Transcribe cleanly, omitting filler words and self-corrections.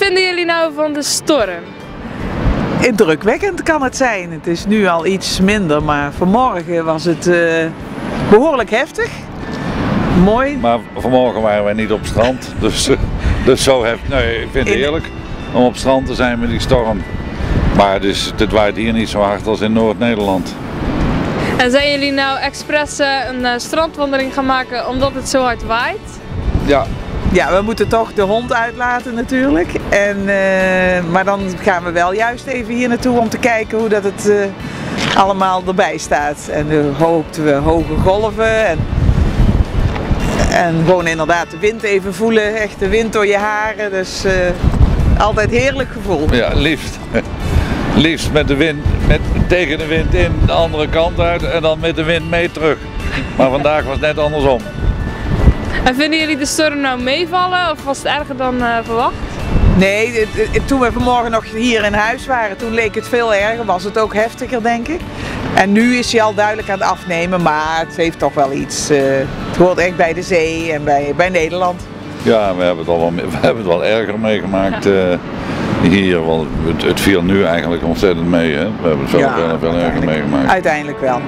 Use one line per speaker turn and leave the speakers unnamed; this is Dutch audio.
vinden jullie nou van de storm?
Indrukwekkend kan het zijn. Het is nu al iets minder, maar vanmorgen was het behoorlijk heftig. Mooi.
Maar vanmorgen waren wij niet op het strand, dus zo heftig. Nee, ik vind het heerlijk om op het strand te zijn met die storm. Maar het waait hier niet zo hard als in Noord-Nederland.
En zijn jullie nou expres een strandwandeling gaan maken omdat het zo hard waait?
Ja.
Ja, we moeten toch de hond uitlaten natuurlijk. Maar dan gaan we wel juist even hier naartoe om te kijken hoe dat het allemaal erbij staat. En dan hoopten we hoge golven en gewoon inderdaad de wind even voelen. Echt de wind door je haren. Dus altijd heerlijk gevoel.
Ja, liefst met de wind, tegen de wind in, de andere kant uit en dan met de wind mee terug. Maar vandaag was het net andersom.
En vinden jullie de storm nou meevallen of was het erger dan verwacht?
Nee, toen we vanmorgen nog hier in huis waren, toen leek het veel erger, was het ook heftiger denk ik. En nu is hij al duidelijk aan het afnemen, maar het heeft toch wel iets. Het hoort echt bij de zee en bij Nederland.
Ja, we hebben het wel erger meegemaakt hier, want het viel nu eigenlijk ontzettend mee. Hè? We hebben het veel erger meegemaakt.
Uiteindelijk wel.